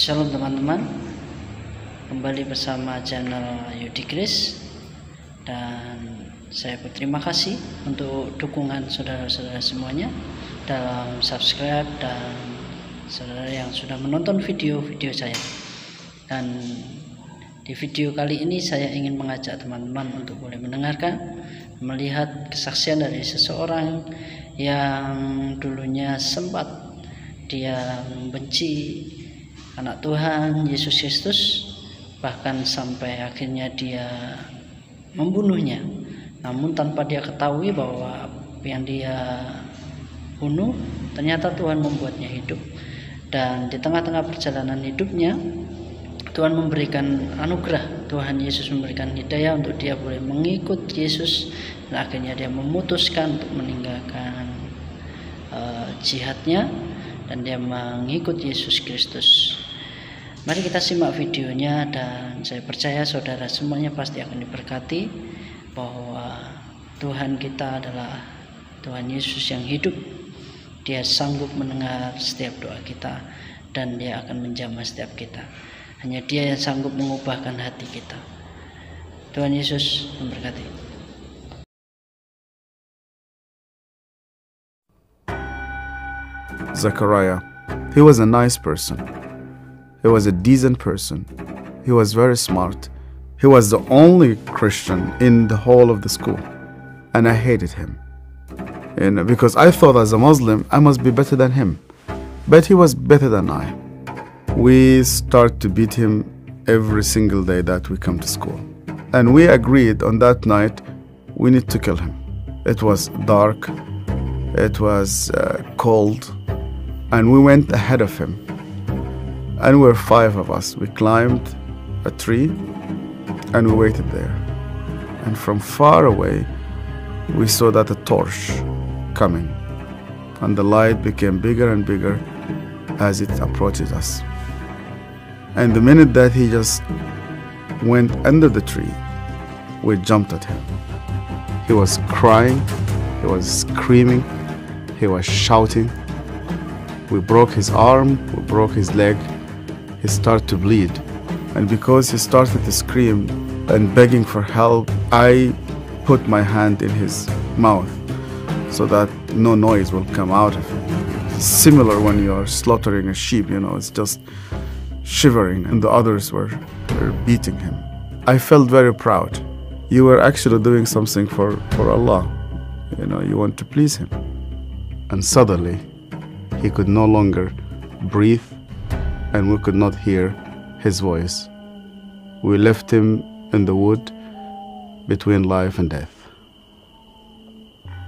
Shalom teman-teman, kembali bersama channel Yudhy dan saya berterima kasih untuk dukungan saudara-saudara semuanya dalam subscribe dan saudara yang sudah menonton video-video saya. Dan di video kali ini saya ingin mengajak teman-teman untuk boleh mendengarkan, melihat kesaksian dari seseorang yang dulunya sempat dia membenci anak Tuhan Yesus Kristus, bahkan sampai akhirnya dia membunuhnya, namun tanpa dia ketahui bahwa yang dia bunuh ternyata Tuhan membuatnya hidup. Dan di tengah-tengah perjalanan hidupnya Tuhan memberikan anugerah, Tuhan Yesus memberikan hidayah untuk dia boleh mengikut Yesus, dan akhirnya dia memutuskan untuk meninggalkan jihadnya dan dia mengikut Yesus Kristus. Mari kita simak videonya, dan saya percaya saudara semuanya pasti akan diberkati bahwa Tuhan kita adalah Tuhan Yesus yang hidup. Dia sanggup mendengar setiap doa kita dan dia akan menjamah setiap kita. Hanya dia yang sanggup mengubahkan hati kita. Tuhan Yesus memberkati. Zechariah, he was a nice person. He was a decent person. He was very smart. He was the only Christian in the whole of the school. And I hated him. Because I thought as a Muslim, I must be better than him. But he was better than I. We start to beat him every single day that we come to school. And we agreed on that night, we need to kill him. It was dark. It was cold. And we went ahead of him. And we were 5 of us. We climbed a tree and we waited there. And from far away, we saw that a torch coming. And the light became bigger and bigger as it approached us. And the minute that he just went under the tree, we jumped at him. He was crying, he was screaming, he was shouting. We broke his arm, we broke his leg. He started to bleed, and because he started to scream and begging for help, I put my hand in his mouth so that no noise will come out of it. Similar when you are slaughtering a sheep, it's just shivering, and the others were beating him. I felt very proud. You were actually doing something for Allah. You want to please him. And suddenly, he could no longer breathe, and we could not hear his voice. We left him in the wood between life and death.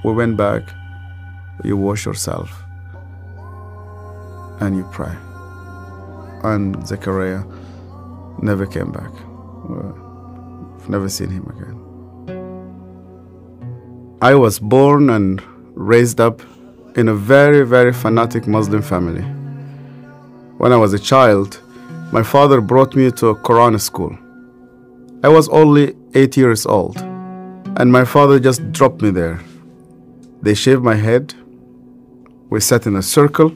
We went back, you wash yourself, and you pray. And Zechariah never came back. We've never seen him again. I was born and raised up in a very, very fanatic Muslim family. When I was a child, my father brought me to a Quran school. I was only 8 years old, and my father just dropped me there. They shaved my head. We sat in a circle.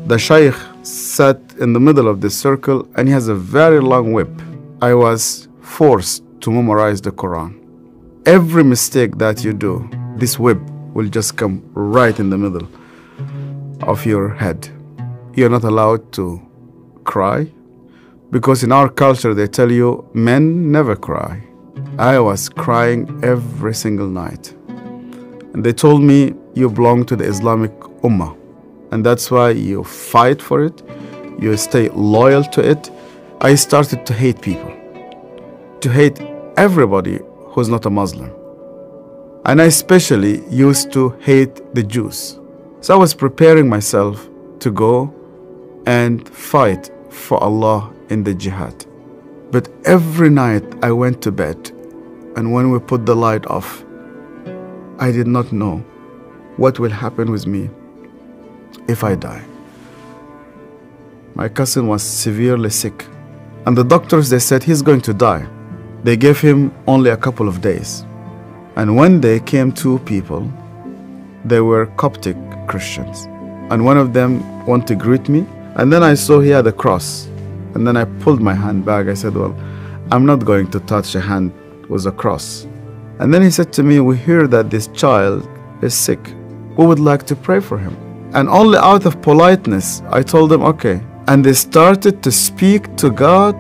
The Shaykh sat in the middle of this circle, and he has a very long whip. I was forced to memorize the Quran. Every mistake that you do, this whip will just come right in the middle of your head. You're not allowed to cry, because in our culture they tell you men never cry. I was crying every single night. And they told me you belong to the Islamic Ummah, and that's why you fight for it, you stay loyal to it. I started to hate people, to hate everybody who's not a Muslim. And I especially used to hate the Jews. So I was preparing myself to go and fight for Allah in the Jihad. But every night I went to bed, and when we put the light off, I did not know what will happen with me if I die. My cousin was severely sick, and the doctors, they said he's going to die. They gave him only a couple of days. And one day came 2 people. They were Coptic Christians, and one of them wanted to greet me, and then I saw he had a cross And then I pulled my hand back. I said, well, I'm not going to touch a hand with a cross. And then he said to me, we hear that this child is sick. We would like to pray for him. And only out of politeness, I told them, okay. And they started to speak to God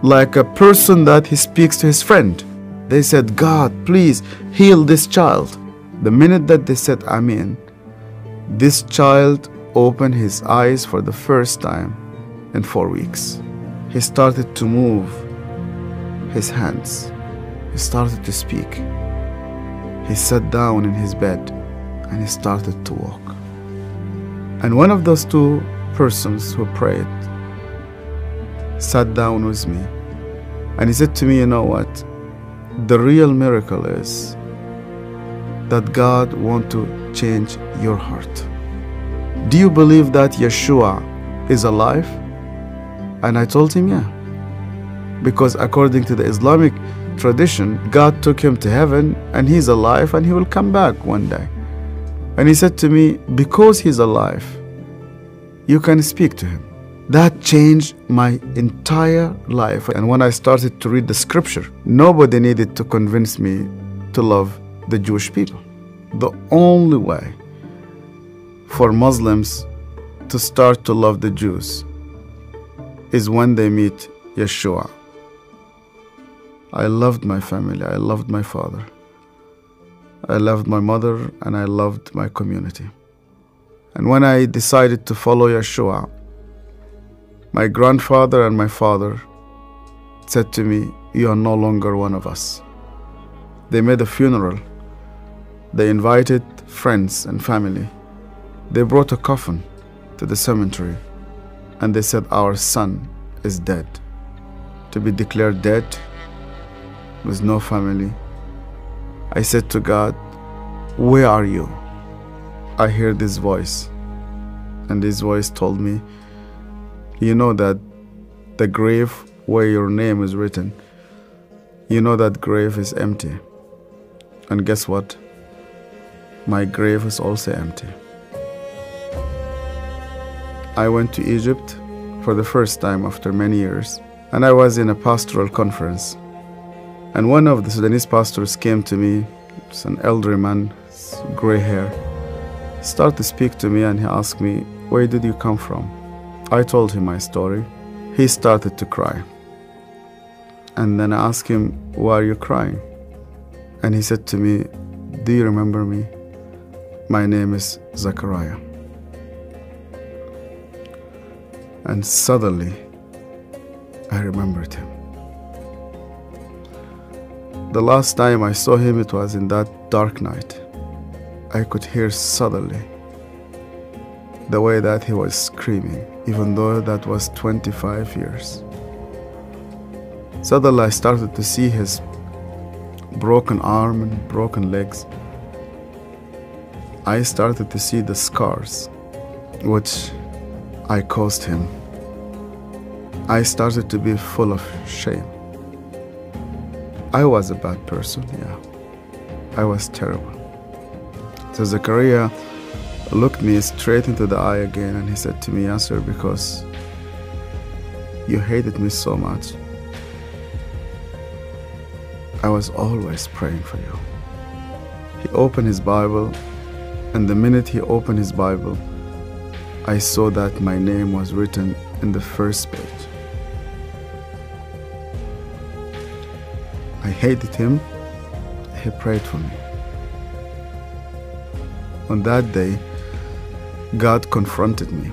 like a person that he speaks to his friend. They said, God, please heal this child. The minute that they said Amen, this child opened his eyes for the first time in 4 weeks. He started to move his hands. He started to speak. He sat down in his bed and he started to walk. And one of those two persons who prayed sat down with me and he said to me, you know what? The real miracle is that God wants to change your heart. Do you believe that Yeshua is alive? And I told him, yeah. Because according to the Islamic tradition, God took him to heaven and he's alive and he will come back one day. And he said to me, because he's alive, you can speak to him. That changed my entire life. And when I started to read the scripture, nobody needed to convince me to love the Jewish people. The only way for Muslims to start to love the Jews is when they meet Yeshua. I loved my family, I loved my father, I loved my mother, and I loved my community. And when I decided to follow Yeshua, my grandfather and my father said to me, you are no longer one of us. They made a funeral. They invited friends and family. They brought a coffin to the cemetery and they said, our son is dead. To be declared dead with no family. I said to God, where are you? I heard this voice, and this voice told me, you know that the grave where your name is written, you know that grave is empty. And guess what? My grave is also empty. I went to Egypt for the first time after many years, and I was in a pastoral conference. And one of the Sudanese pastors came to me, it's an elderly man, gray hair, started to speak to me and he asked me, where did you come from? I told him my story. He started to cry. And then I asked him, why are you crying? And he said to me, do you remember me? My name is Zachariah. And suddenly, I remembered him. The last time I saw him, it was in that dark night. I could hear suddenly the way that he was screaming, even though that was 25 years. Suddenly I started to see his broken arm and broken legs. I started to see the scars which I caused him. I started to be full of shame. I was a bad person, yeah. I was terrible. So Zachariah looked me straight into the eye again and he said to me, Yasser, because you hated me so much, I was always praying for you. He opened his Bible, and the minute he opened his Bible, I saw that my name was written in the first page. I hated him. He prayed for me. On that day, God confronted me.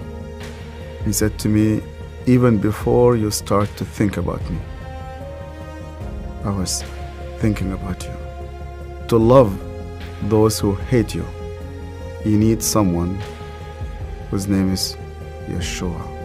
He said to me, even before you start to think about me, I was thinking about you. To love those who hate you, you need someone whose name is Yeshua.